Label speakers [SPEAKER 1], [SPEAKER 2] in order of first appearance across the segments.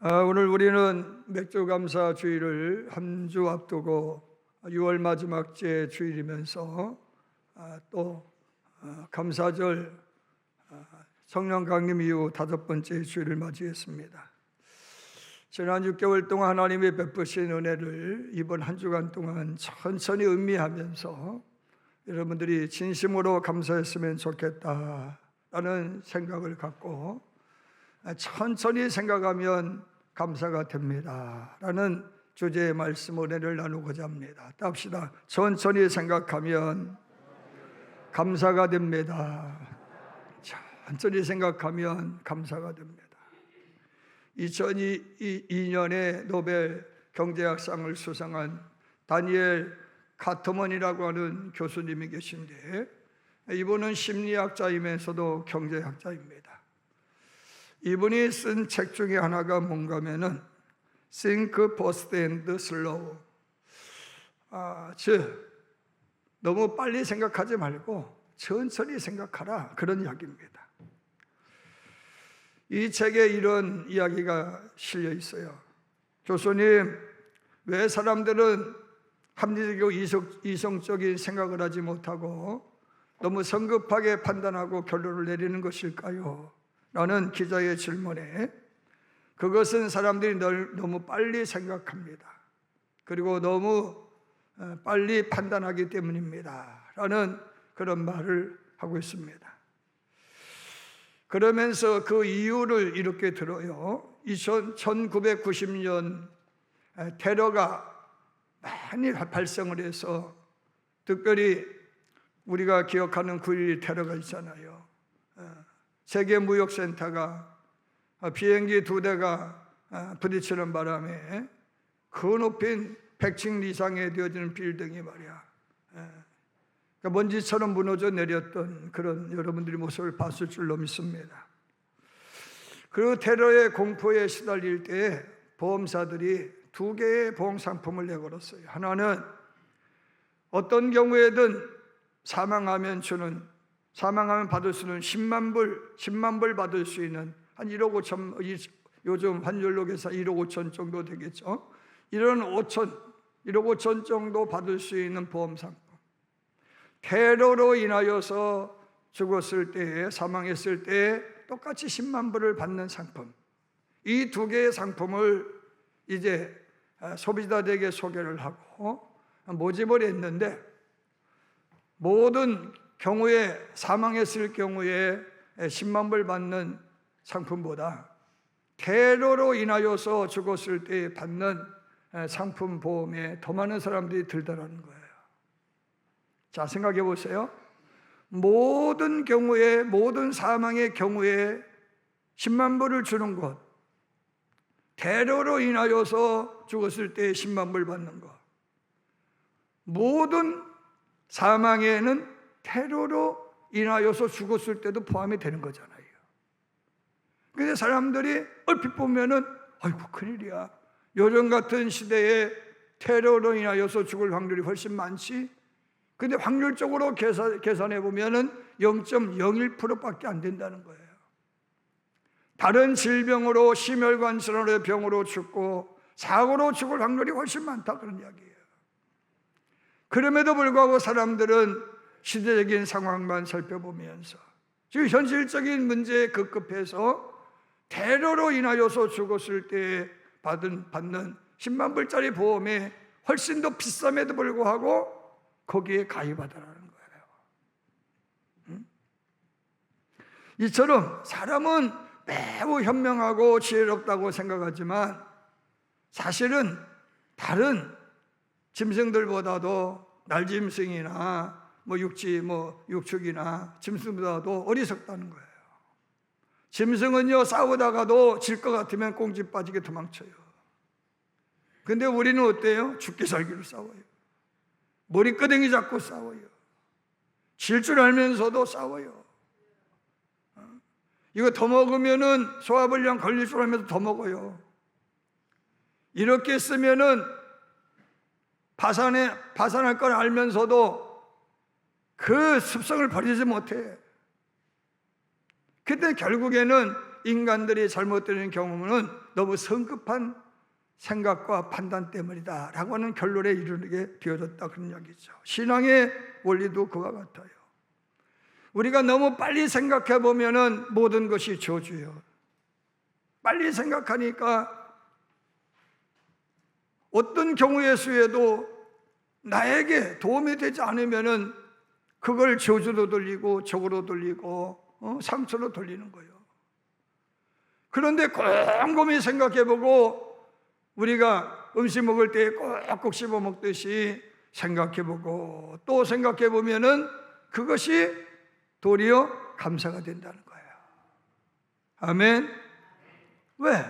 [SPEAKER 1] 오늘 우리는 맥주감사 주일을 한 주 앞두고 6월 마지막 째 주일이면서 또 감사절 성령 강림 이후 5번째 주일을 맞이했습니다. 지난 6개월 동안 하나님이 베푸신 은혜를 이번 한 주간 동안 천천히 음미하면서 여러분들이 진심으로 감사했으면 좋겠다라는 생각을 갖고 천천히 생각하면 감사가 됩니다 라는 주제의 말씀 은혜를 나누고자 합니다. 합시다. 천천히 생각하면 감사가 됩니다. 천천히 생각하면 감사가 됩니다. 2002년에 노벨 경제학상을 수상한 다니엘 카트먼이라고 하는 교수님이 계신데, 이분은 심리학자이면서도 경제학자입니다. 이분이 쓴 책 중에 하나가 뭔가 하면은 Think Fast and Slow, 즉 너무 빨리 생각하지 말고 천천히 생각하라, 그런 이야기입니다. 이 책에 이런 이야기가 실려 있어요. 교수님, 왜 사람들은 합리적이고 이성적인 생각을 하지 못하고 너무 성급하게 판단하고 결론을 내리는 것일까요? 라는 기자의 질문에, 그것은 사람들이 너무 빨리 생각합니다. 그리고 너무 빨리 판단하기 때문입니다 라는 그런 말을 하고 있습니다. 그러면서 그 이유를 이렇게 들어요. 1990년 테러가 많이 발생을 해서, 특별히 우리가 기억하는 9.11 테러가 있잖아요. 세계무역센터가 비행기 2대가 부딪히는 바람에 그 높인 100층 이상에 되어지는 빌딩이 말이야, 먼지처럼 무너져 내렸던 그런 여러분들이 모습을 봤을 줄로 믿습니다. 그 테러의 공포에 시달릴 때 보험사들이 2개의 보험 상품을 내걸었어요. 하나는 어떤 경우에든 사망하면 받을 수 있는 10만 불 받을 수 있는 한 1억 5천, 요즘 환율로 계산 1억 5천 정도 되겠죠. 이런 1억 5천 정도 받을 수 있는 보험 상품, 테러로 인하여서 죽었을 때, 사망했을 때 똑같이 10만 불을 받는 상품, 이 2개의 상품을 이제 소비자들에게 소개를 하고 모집을 했는데, 모든 경우에 사망했을 경우에 10만 불 받는 상품보다 테러로 인하여서 죽었을 때 받는 상품 보험에 더 많은 사람들이 들더라는 거예요. 자, 생각해 보세요. 모든 경우에, 모든 사망의 경우에 10만 불을 주는 것, 테러로 인하여서 죽었을 때 10만 불 받는 것, 모든 사망에는 테러로 인하여서 죽었을 때도 포함이 되는 거잖아요. 그런데 사람들이 얼핏 보면은 아이고 큰일이야, 요즘 같은 시대에 테러로 인하여서 죽을 확률이 훨씬 많지, 근데 확률적으로 계산해 보면은 0.01%밖에 안 된다는 거예요. 다른 질병으로, 심혈관 질환의 병으로 죽고 사고로 죽을 확률이 훨씬 많다, 그런 이야기예요. 그럼에도 불구하고 사람들은 시대적인 상황만 살펴보면서 지금 현실적인 문제에 급급해서 테러로 인하여서 죽었을 때 받는 10만 불짜리 보험에 훨씬 더 비쌈에도 불구하고 거기에 가입하더라는 거예요. 이처럼 사람은 매우 현명하고 지혜롭다고 생각하지만 사실은 다른 짐승들보다도, 날짐승이나 육축이나 짐승보다도 어리석다는 거예요. 짐승은요, 싸우다가도 질 것 같으면 꽁지 빠지게 도망쳐요. 근데 우리는 어때요? 죽기 살기로 싸워요. 머리끄댕이 잡고 싸워요. 질 줄 알면서도 싸워요. 이거 더 먹으면은 소화불량 걸릴 줄 알면서 더 먹어요. 이렇게 쓰면은 파산할 걸 알면서도 그 습성을 버리지 못해. 근데 결국에는 인간들이 잘못되는 경우는 너무 성급한 생각과 판단 때문이다 라고 하는 결론에 이르게 되어졌다, 그런 이야기죠. 신앙의 원리도 그와 같아요. 우리가 너무 빨리 생각해 보면은 모든 것이 저주예요. 빨리 생각하니까 어떤 경우의 수에도 나에게 도움이 되지 않으면은 그걸 저주로 돌리고 적으로 돌리고 상처로 돌리는 거예요. 그런데 곰곰이 생각해보고 우리가 음식 먹을 때 꼭꼭 씹어 먹듯이 생각해보고 또 생각해보면은 그것이 도리어 감사가 된다는 거예요. 아멘. 왜?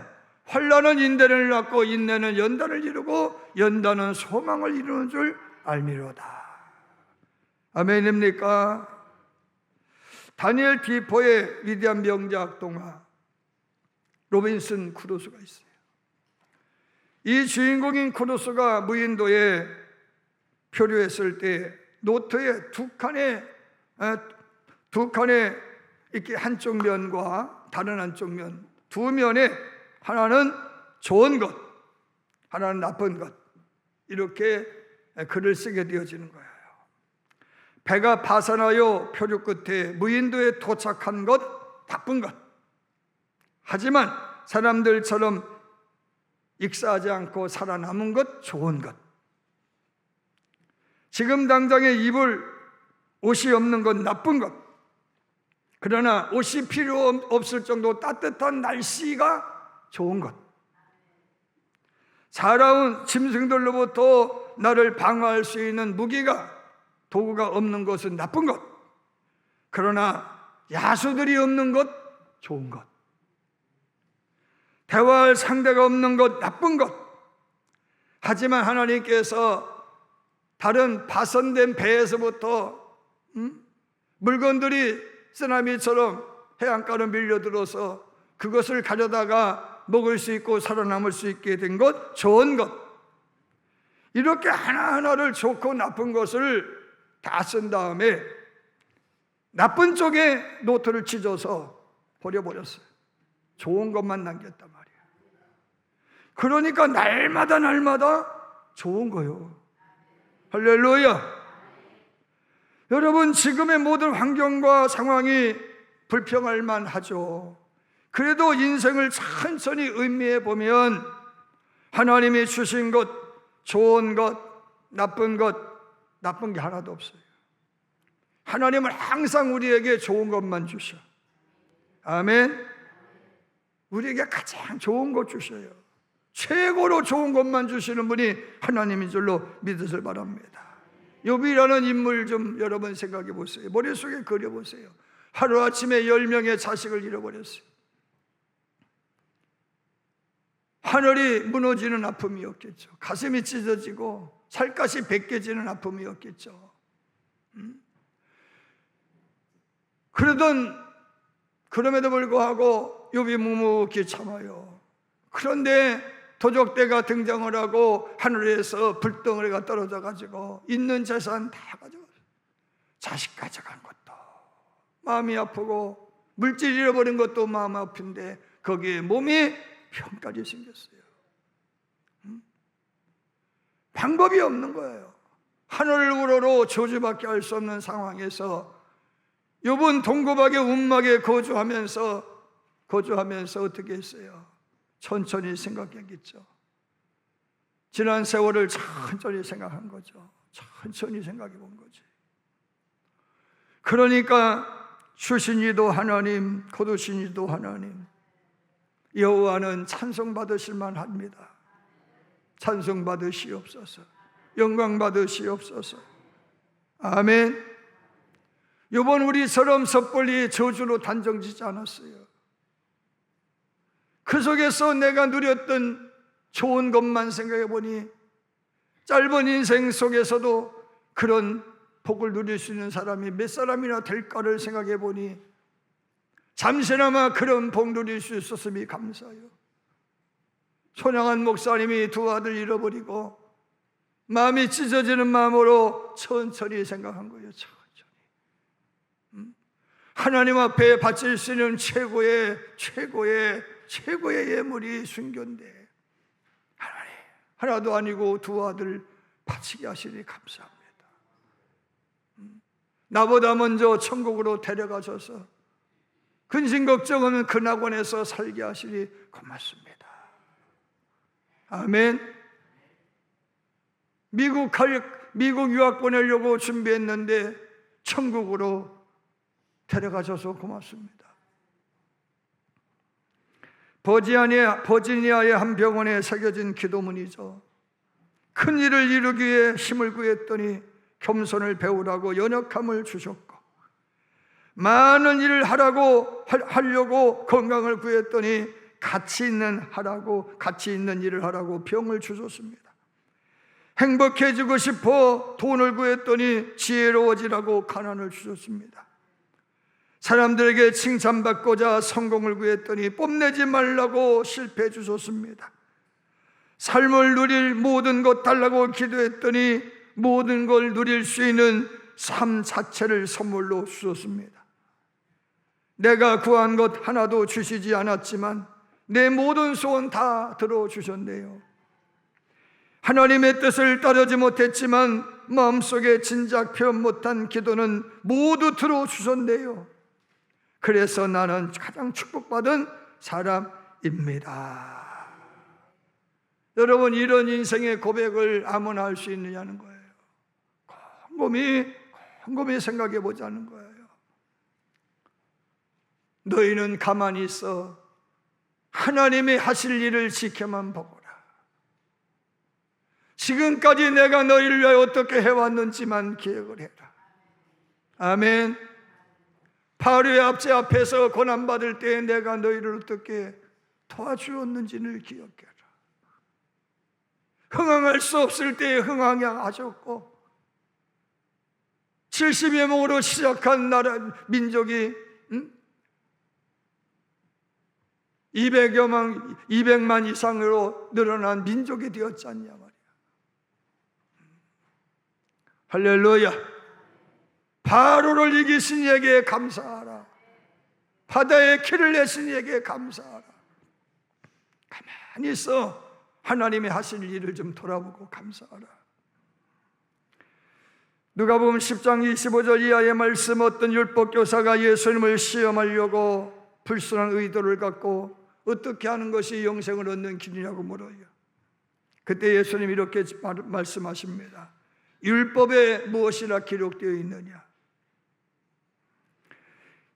[SPEAKER 1] 환난은 인내를 낳고 인내는 연단을 이루고 연단은 소망을 이루는 줄 알미로다. 아멘입니까? 다니엘 디포의 위대한 명작 동화 로빈슨 크루소가 있어요. 이 주인공인 크루소가 무인도에 표류했을 때 노트에 두 칸에 이렇게 한쪽 면과 다른 한쪽 면, 두 면에 하나는 좋은 것, 하나는 나쁜 것, 이렇게 글을 쓰게 되어지는 거예요. 배가 파산하여 표류 끝에 무인도에 도착한 것, 나쁜 것. 하지만 사람들처럼 익사하지 않고 살아남은 것, 좋은 것. 지금 당장에 입을 옷이 없는 건 나쁜 것. 그러나 옷이 필요 없을 정도 따뜻한 날씨가 좋은 것. 살아온 짐승들로부터 나를 방어할 수 있는 무기가, 도구가 없는 것은 나쁜 것. 그러나 야수들이 없는 것, 좋은 것. 대화할 상대가 없는 것, 나쁜 것. 하지만 하나님께서 다른 파손된 배에서부터 물건들이 쓰나미처럼 해안가로 밀려들어서 그것을 가져다가 먹을 수 있고 살아남을 수 있게 된 것, 좋은 것. 이렇게 하나하나를 좋고 나쁜 것을 다 쓴 다음에 나쁜 쪽에 노트를 찢어서 버려버렸어요. 좋은 것만 남겼단 말이에요. 그러니까 날마다 좋은 거예요. 할렐루야. 여러분, 지금의 모든 환경과 상황이 불평할 만하죠. 그래도 인생을 천천히 의미해 보면 하나님이 주신 것, 좋은 것, 나쁜 게 하나도 없어요. 하나님은 항상 우리에게 좋은 것만 주셔. 아멘. 우리에게 가장 좋은 것 주셔요. 최고로 좋은 것만 주시는 분이 하나님인 줄로 믿으시길 바랍니다. 욥이라는 인물 좀 여러분 생각해 보세요. 머릿속에 그려보세요. 하루아침에 10명의 자식을 잃어버렸어요. 하늘이 무너지는 아픔이었겠죠. 가슴이 찢어지고 살갗이 벗겨지는 아픔이었겠죠. 그럼에도 불구하고 욥이 묵묵히 참아요. 그런데 도적대가 등장을 하고 하늘에서 불덩어리가 떨어져 가지고 있는 재산 다 가져갔어요. 자식 가져간 것도 마음이 아프고 물질 잃어버린 것도 마음 아픈데 거기에 몸이 병까지 생겼어요. 방법이 없는 거예요. 하늘 우러러 저주밖에 할 수 없는 상황에서 욥은 동고박의 운막에 거주하면서 어떻게 했어요? 천천히 생각했겠죠. 지난 세월을 천천히 생각한 거죠. 천천히 생각해 본 거지. 그러니까 주신 이도 하나님, 거두신 이도 하나님, 여호와는 찬송받으실 만합니다. 찬송받으시옵소서. 영광받으시옵소서. 아멘. 이번 우리처럼 섣불리 저주로 단정지지 않았어요. 그 속에서 내가 누렸던 좋은 것만 생각해 보니 짧은 인생 속에서도 그런 복을 누릴 수 있는 사람이 몇 사람이나 될까를 생각해 보니 잠시나마 그런 복 누릴 수 있었음이 감사해요. 손양한 목사님이 두 아들 잃어버리고 마음이 찢어지는 마음으로 천천히 생각한 거예요. 천천히. 하나님 앞에 바칠 수 있는 최고의 최고의 예물이 순교인데 하나님, 하나도 아니고 두 아들 바치게 하시니 감사합니다. 나보다 먼저 천국으로 데려가셔서 근심 걱정 없는 그 낙원에서 살게 하시니 고맙습니다. 아멘. 미국 유학 보내려고 준비했는데 천국으로 데려가셔서 고맙습니다. 버지니아의 한 병원에 새겨진 기도문이죠. 큰 일을 이루기 위해 힘을 구했더니 겸손을 배우라고 연약함을 주셨고, 많은 일을 하려고 건강을 구했더니 가치 있는 일을 하라고 병을 주셨습니다. 행복해지고 싶어 돈을 구했더니 지혜로워지라고 가난을 주셨습니다. 사람들에게 칭찬받고자 성공을 구했더니 뽐내지 말라고 실패 주셨습니다. 삶을 누릴 모든 것 달라고 기도했더니 모든 걸 누릴 수 있는 삶 자체를 선물로 주셨습니다. 내가 구한 것 하나도 주시지 않았지만 내 모든 소원 다 들어주셨네요. 하나님의 뜻을 따르지 못했지만 마음속에 진작 표현 못한 기도는 모두 들어주셨네요. 그래서 나는 가장 축복받은 사람입니다. 여러분, 이런 인생의 고백을 아무나 할 수 있느냐는 거예요. 곰곰이 생각해 보자는 거예요. 너희는 가만히 있어 하나님이 하실 일을 지켜만 보거라. 지금까지 내가 너희를 위하여 어떻게 해왔는지만 기억을 해라. 아멘. 바로의 압제 앞에서 고난받을 때에 내가 너희를 어떻게 도와주었는지를 기억해라. 흥황할 수 없을 때에 흥황하셨고 70여 명으로 시작한 나라 민족이 200만 이상으로 늘어난 민족이 되었지 않냐 말이야. 할렐루야. 바로를 이기신 이에게 감사하라. 바다에 길을 내신 이에게 감사하라. 가만히 있어 하나님이 하실 일을 좀 돌아보고 감사하라. 누가복음 10장 25절 이하의 말씀, 어떤 율법교사가 예수님을 시험하려고 불순한 의도를 갖고 어떻게 하는 것이 영생을 얻는 길이냐고 물어요. 그때 예수님이 이렇게 말씀하십니다. 율법에 무엇이라 기록되어 있느냐?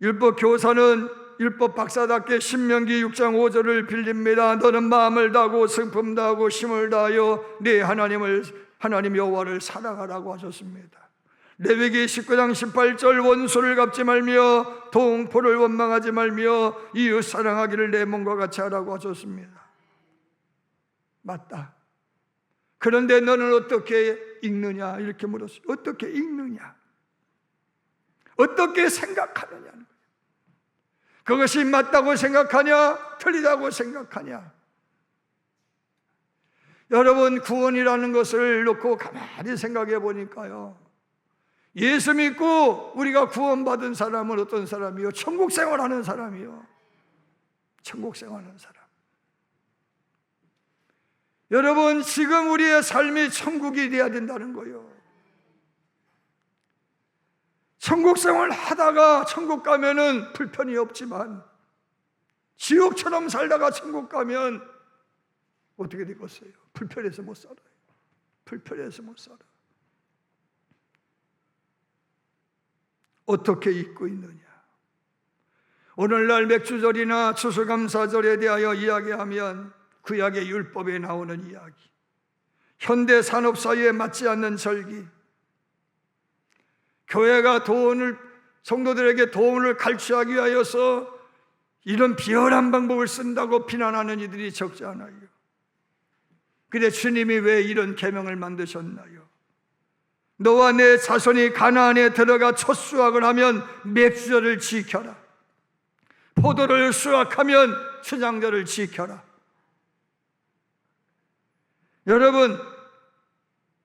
[SPEAKER 1] 율법 교사는 율법 박사답게 신명기 6장 5절을 빌립니다. 너는 마음을 다하고 성품 다하고 힘을 다하여 네 하나님 여호와를 사랑하라고 하셨습니다. 레위기 19장 18절 원수를 갚지 말며 동포를 원망하지 말며 이웃 사랑하기를 내 몸과 같이 하라고 하셨습니다. 맞다. 그런데 너는 어떻게 읽느냐? 이렇게 물었어요. 어떻게 읽느냐? 어떻게 생각하느냐? 그것이 맞다고 생각하냐? 틀리다고 생각하냐? 여러분, 구원이라는 것을 놓고 가만히 생각해 보니까요, 예수 믿고 우리가 구원받은 사람은 어떤 사람이요? 천국 생활하는 사람이요. 천국 생활하는 사람. 여러분, 지금 우리의 삶이 천국이 되어야 된다는 거예요. 천국 생활 하다가 천국 가면은 불편이 없지만 지옥처럼 살다가 천국 가면 어떻게 되겠어요? 불편해서 못 살아요. 불편해서 못 살아. 어떻게 잊고 있느냐? 오늘날 맥주절이나 추수감사절에 대하여 이야기하면 구약의 율법에 나오는 이야기, 현대 산업 사회에 맞지 않는 절기, 교회가 성도들에게 돈을 갈취하기 위하여서 이런 비열한 방법을 쓴다고 비난하는 이들이 적지 않아요. 그런데 주님이 왜 이런 계명을 만드셨나요? 너와 내 자손이 가나안에 들어가 첫 수확을 하면 맥주절을 지켜라. 포도를 수확하면 춘향절을 지켜라. 여러분,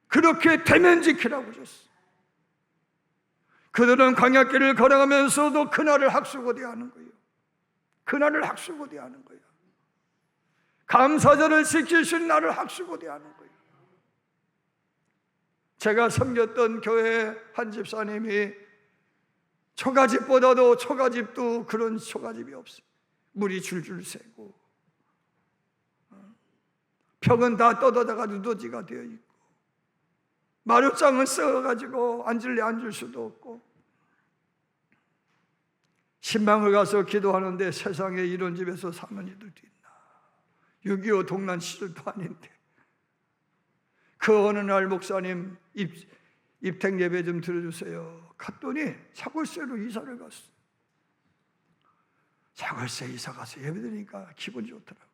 [SPEAKER 1] 그렇게 되면 지키라고 하셨어요. 그들은 광야길을 걸어가면서도 그날을 학수고대하는 거예요. 그날을 학수고대하는 거예요. 감사절을 지키신 나를 학수고대하는 거예요. 제가 섬겼던 교회 한 집사님이 초가집보다도 초가집도 그런 초가집이 없어요. 물이 줄줄 새고 벽은 다 떠다가 누더지가 되어 있고 마룻장은 썩어가지고 앉을래 앉을 수도 없고, 신방을 가서 기도하는데 세상에 이런 집에서 사는 이들도 있나. 6.25 동란 시절도 아닌데. 그 어느 날 목사님 입택 예배 좀 들어주세요 갔더니 사골세로 이사를 갔어. 사골세 이사 가서 예배 드리니까 기분이 좋더라고.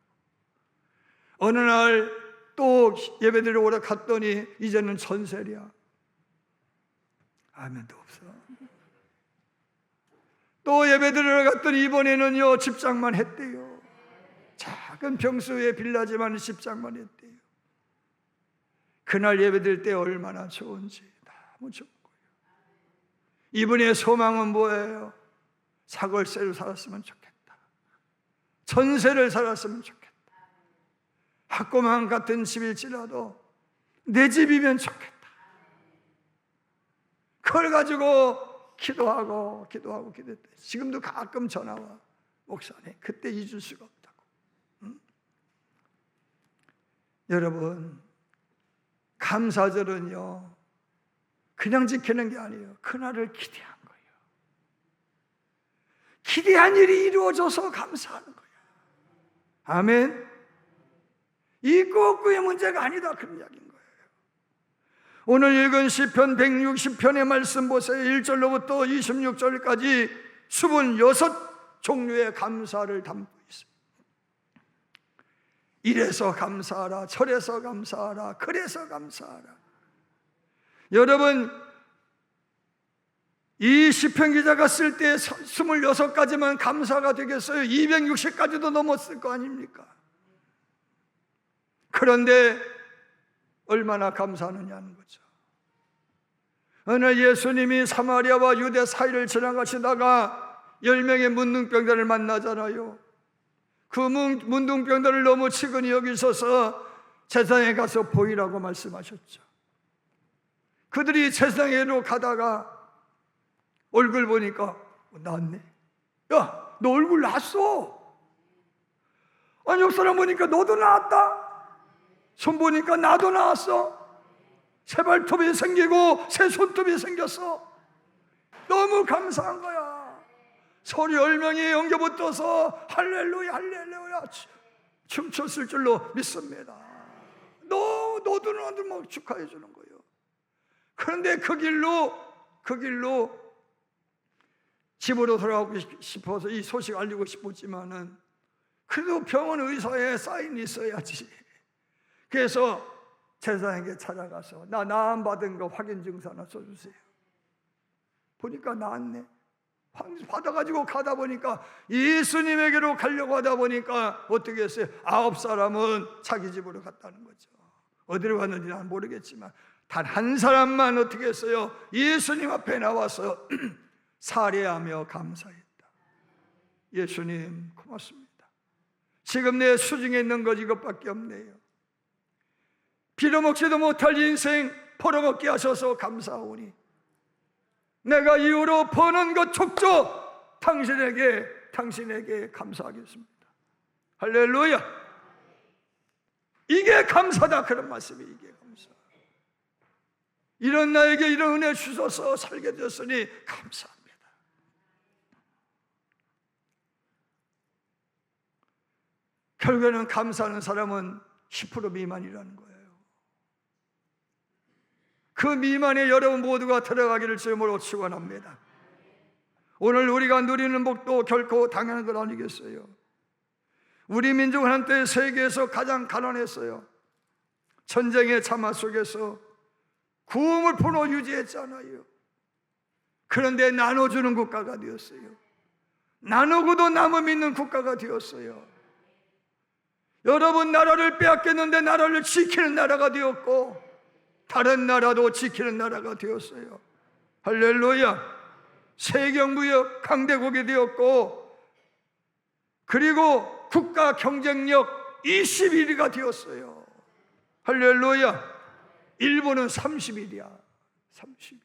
[SPEAKER 1] 어느 날 또 예배 드리러 오래 갔더니 이제는 전세랴. 아멘도 없어. 또 예배 드리러 갔더니 이번에는요 집장만 했대요. 작은 평수의 빌라지만 집장만 했대요. 그날 예배 드릴 때 얼마나 좋은지 너무 좋은 거예요. 이분의 소망은 뭐예요? 사골세로 살았으면 좋겠다. 전세를 살았으면 좋겠다. 학고만 같은 집일지라도 내 집이면 좋겠다. 그걸 가지고 기도하고 기도했대. 지금도 가끔 전화와. 목사님 그때 잊을 수가 없다고. 응? 여러분, 감사절은요 그냥 지키는 게 아니에요. 그날을 기대한 거예요. 기대한 일이 이루어져서 감사하는 거예요. 아멘. 있고 없고의 문제가 아니다, 그런 이야기인 거예요. 오늘 읽은 시편 160편의 말씀 보세요. 1절로부터 26절까지 26종류의 감사를 담고 있어요. 이래서 감사하라, 저래서 감사하라, 그래서 감사하라. 여러분, 이 시편 기자가 쓸 때 26가지만 감사가 되겠어요? 260가지도 넘었을 거 아닙니까? 그런데 얼마나 감사하느냐는 거죠. 어느 예수님이 사마리아와 유대 사이를 지나가시다가 10명의 문둥병자를 만나잖아요. 그 문둥병자를 너무 치근히 여기셔서 제사장에 가서 보이라고 말씀하셨죠. 그들이 제사장에로 가다가 얼굴 보니까 나왔네. 야, 너 얼굴 나왔어. 아니, 옆 사람 보니까 너도 나왔다. 손 보니까 나도 나왔어. 새 발톱이 생기고 새 손톱이 생겼어. 너무 감사한 거야. 소리 10명이 엉겨붙어서 할렐루야 할렐루야 춤췄을 줄로 믿습니다. 너도 나도 막 축하해 주는 거예요. 그런데 그 길로 집으로 돌아가고 싶어서 이 소식 알리고 싶었지만은 그래도 병원 의사에 사인이 있어야지. 그래서 제사장에게 찾아가서 나 나음 받은 거 확인 증서 하나 써주세요. 보니까 나았네. 받아가지고 가다 보니까 예수님에게로 가려고 하다 보니까 어떻게 했어요? 9사람은 자기 집으로 갔다는 거죠. 어디로 갔는지 난 모르겠지만 단 한 사람만 어떻게 했어요? 예수님 앞에 나와서 살해하며 감사했다. 예수님 고맙습니다. 지금 내 수중에 있는 것 이것밖에 없네요. 빌어먹지도 못할 인생 벌어먹게 하셔서 감사하오니 내가 이후로 버는 것 족족 당신에게 감사하겠습니다. 할렐루야. 이게 감사다, 그런 말씀이. 이게 감사. 이런 나에게 이런 은혜 주셔서 살게 되었으니 감사합니다. 결국에는 감사하는 사람은 10% 미만이라는 거예요. 그 미만에 여러분 모두가 들어가기를 주님으로 축원합니다. 오늘 우리가 누리는 복도 결코 당연한 건 아니겠어요? 우리 민족은 한때 세계에서 가장 가난했어요. 전쟁의 참화 속에서 구음을 풀어 유지했잖아요. 그런데 나눠주는 국가가 되었어요. 나누고도 남음 있는 국가가 되었어요. 여러분, 나라를 빼앗겼는데 나라를 지키는 나라가 되었고 다른 나라도 지키는 나라가 되었어요. 할렐루야. 세계무역 강대국이 되었고, 그리고 국가 경쟁력 20일이가 되었어요. 할렐루야. 일본은 30일이야. 30일.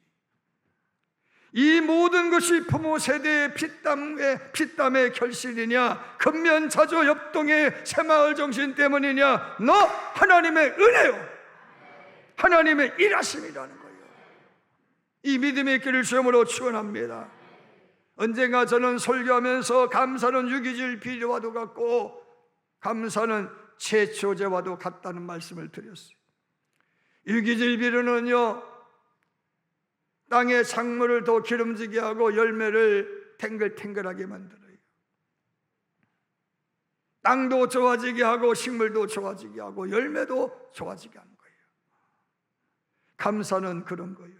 [SPEAKER 1] 이 모든 것이 부모 세대의 피땀의 결실이냐, 근면자조 협동의 새마을 정신 때문이냐? 너 하나님의 은혜요, 하나님의 일하심이라는 거예요. 이 믿음의 길을 주님으로 축원합니다. 언젠가 저는 설교하면서 감사는 유기질 비료와도 같고 감사는 제초제와도 같다는 말씀을 드렸어요. 유기질 비료는요, 땅의 작물을 더 기름지게 하고 열매를 탱글탱글하게 만들어요. 땅도 좋아지게 하고 식물도 좋아지게 하고 열매도 좋아지게 하는 거예요. 감사는 그런 거예요.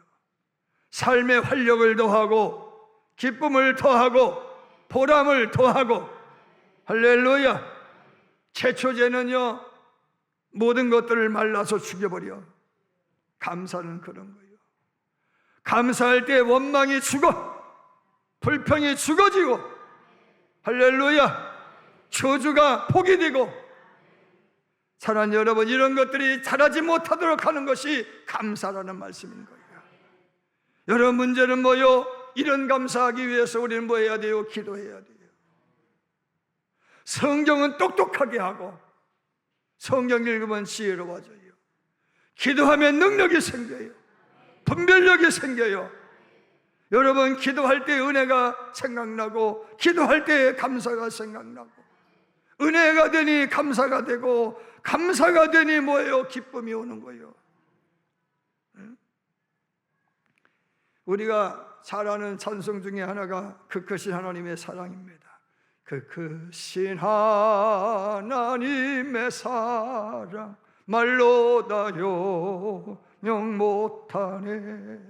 [SPEAKER 1] 삶의 활력을 더하고 기쁨을 더하고 보람을 더하고. 할렐루야. 제초제는요, 모든 것들을 말라서 죽여버려. 감사는 그런 거예요. 감사할 때 원망이 죽어, 불평이 죽어지고, 할렐루야, 저주가 포기되고. 사랑하는 여러분, 이런 것들이 자라지 못하도록 하는 것이 감사라는 말씀인 거예요. 여러분, 문제는 뭐요? 이런 감사하기 위해서 우리는 뭐 해야 돼요? 기도해야 돼요. 성경은 똑똑하게 하고 성경 읽으면 지혜로워져요. 기도하면 능력이 생겨요. 분별력이 생겨요. 여러분, 기도할 때 은혜가 생각나고 기도할 때 감사가 생각나고, 은혜가 되니 감사가 되고 감사가 되니 뭐예요? 기쁨이 오는 거예요. 우리가 잘 아는 찬송 중에 하나가 그 크신 하나님의 사랑입니다. 그 크신 하나님의 사랑 말로 다 영영 못하네.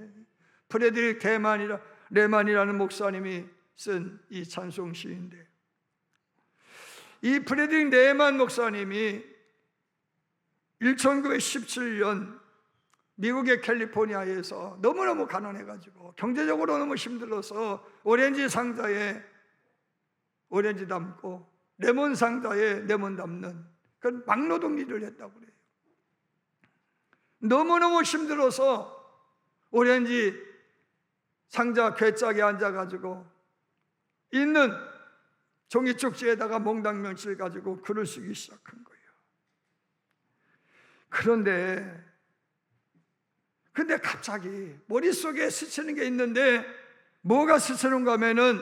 [SPEAKER 1] 프레드릭 레만이라는 목사님이 쓴 이 찬송 시인데, 이 프레드릭 레만 목사님이 1917년 미국의 캘리포니아에서 너무너무 가난해가지고 경제적으로 너무 힘들어서 오렌지 상자에 오렌지 담고 레몬 상자에 레몬 담는 그런 막노동 일을 했다고 그래요. 너무너무 힘들어서 오렌지 상자 괴짝에 앉아가지고 있는 종이쪽지에다가 몽당명치를 가지고 글을 쓰기 시작한 거예요. 그런데 갑자기 머릿속에 스치는 게 있는데, 뭐가 스치는가 하면은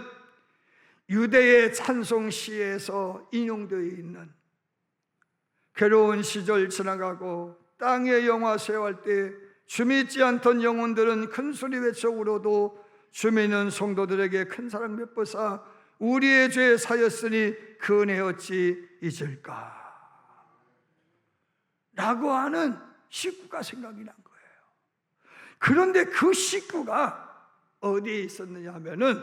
[SPEAKER 1] 유대의 찬송시에서 인용되어 있는 괴로운 시절 지나가고 땅의 영화 쇠할 때 주 믿지 않던 영혼들은 큰 소리 외쳐 울어도 주 믿는 성도들에게 큰 사랑 베푸사 우리의 죄 사였으니 그 은혜 어찌 잊을까 라고 하는 시구가 생각이 난 거예요. 그런데 그 시구가 어디에 있었느냐 하면은,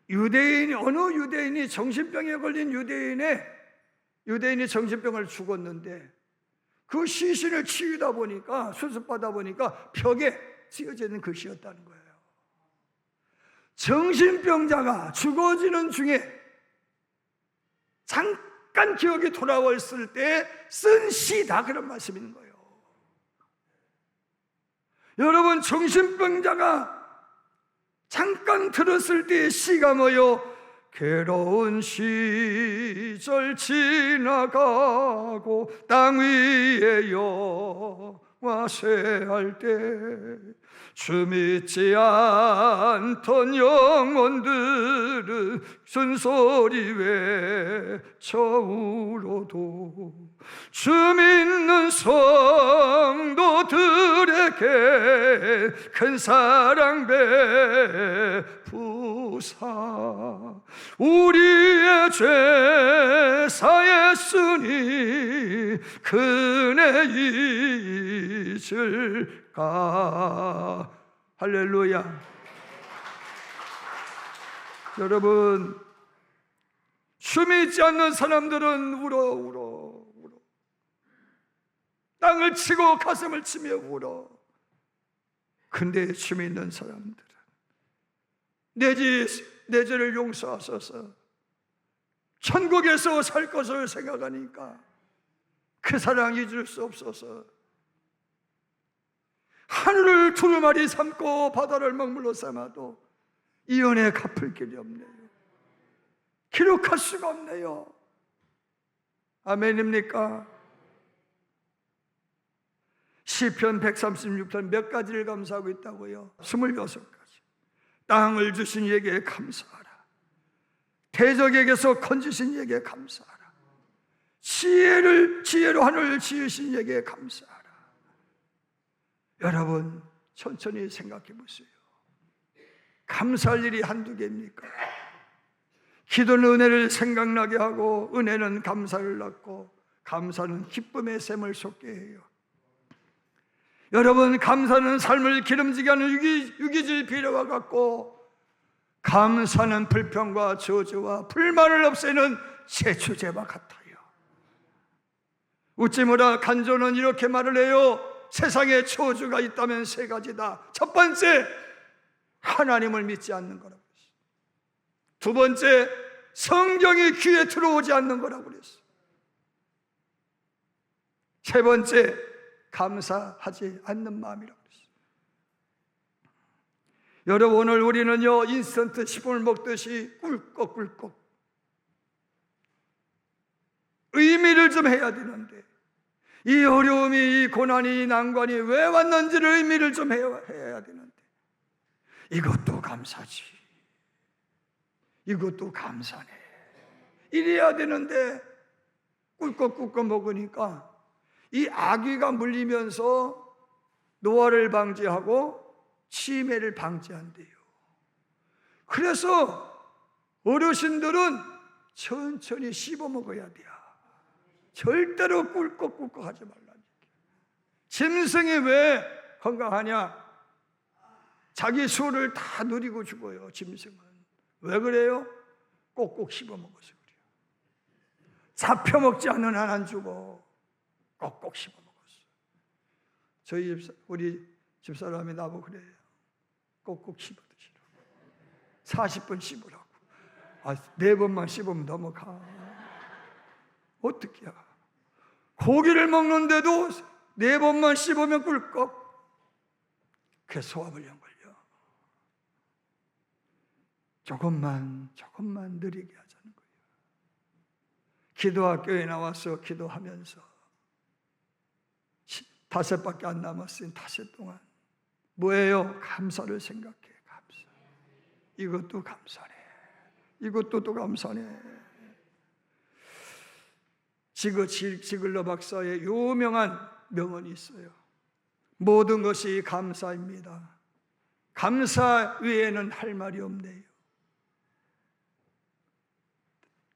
[SPEAKER 1] 어느 유대인이 정신병에 걸린 유대인이 정신병을 죽었는데 그 시신을 치우다 보니까, 수습하다 보니까 벽에 쓰여져 있는 글씨였다는 거예요. 정신병자가 죽어지는 중에 잠깐 기억이 돌아왔을 때 쓴 시다, 그런 말씀인 거예요. 여러분, 정신병자가 잠깐 들었을 때의 시가 뭐요? 괴로운 시절 지나가고 땅 위에 영화 쇠할 때 주 믿지 않던 영혼들은 쓴소리 외쳐 울어도 주 믿는 성도들에게 큰 사랑 베푸사 우리의 죄 사했으니 그네 잊을까. 할렐루야. 여러분, 주 믿지 않는 사람들은 울어 땅을 치고 가슴을 치며 울어. 근데 주 믿는 사람들은 내 죄를 용서하소서, 천국에서 살 것을 생각하니까 그 사랑 잊을 수 없어서 하늘을 두루마리 삼고 바다를 먹물로 삼아도 이 은혜 갚을 길이 없네요. 기록할 수가 없네요. 아멘입니까? 시편 136편 몇 가지를 감사하고 있다고요? 26가지. 땅을 주신 이에게 감사하라. 대적에게서 건지신 이에게 감사하라. 지혜로 하늘을 지으신 이에게 감사하라. 여러분 천천히 생각해 보세요. 감사할 일이 한두 개입니까? 기도는 은혜를 생각나게 하고 은혜는 감사를 낳고 감사는 기쁨의 샘을 솟게 해요. 여러분 감사는 삶을 기름지게 하는 유기질 비료와 같고 감사는 불평과 저주와 불만을 없애는 제초제와 같아요. 웃지 마라. 간조는 이렇게 말을 해요. 세상에 저주가 있다면 세 가지다. 첫 번째, 하나님을 믿지 않는 거라고 그랬어요. 두 번째, 성경이 귀에 들어오지 않는 거라고 그랬어요. 세 번째, 감사하지 않는 마음이라고 그랬어요. 여러분 오늘 우리는요 인스턴트 식품을 먹듯이 꿀꺽꿀꺽 의미를 좀 해야 되는데, 이 어려움이, 이 고난이, 이 난관이 왜 왔는지를 의미를 좀 해야 되는데, 이것도 감사지, 이것도 감사네, 이래야 되는데 꿀꺽꿀꺽 먹으니까 이 아귀가 물리면서 노화를 방지하고 치매를 방지한대요. 그래서 어르신들은 천천히 씹어 먹어야 돼요. 절대로 꿀꺽꿀꺽 하지 말라는 얘기예요. 짐승이 왜 건강하냐? 자기 수를 다 누리고 죽어요. 짐승은 왜 그래요? 꼭꼭 씹어 먹어서 그래요. 잡혀 먹지 않는 한 안 죽어. 꼭꼭 씹어 먹었어. 우리 집사람이 나보고 그래요. 꼭꼭 씹어 드시라고. 40번 씹으라고. 4번만 씹으면 넘어가. 어떡해요? 고기를 먹는데도 4번만 씹으면 꿀꺽. 그게 소화불량 걸려. 조금만 느리게 하자는 거예요. 기도학교에 나와서 기도하면서 5밖에 안 남았으니 5 동안 뭐예요? 감사를 생각해. 감사. 이것도 감사네. 이것도 또 감사네. 지글러 박사의 유명한 명언이 있어요. 모든 것이 감사입니다. 감사 외에는 할 말이 없네요.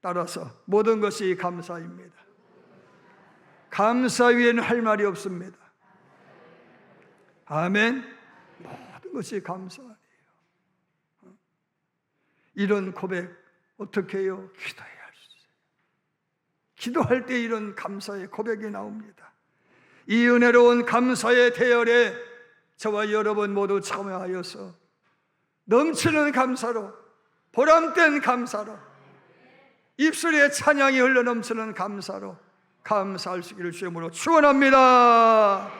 [SPEAKER 1] 따라서 모든 것이 감사입니다. 감사 외에는 할 말이 없습니다. 아멘. 모든 것이 감사해요. 이런 고백 어떻게 해요? 기도해야 할 수 있어요. 기도할 때 이런 감사의 고백이 나옵니다. 이 은혜로운 감사의 대열에 저와 여러분 모두 참여하여서 넘치는 감사로, 보람된 감사로, 입술에 찬양이 흘러넘치는 감사로 감사할 수 있기를 주님으로 축원합니다.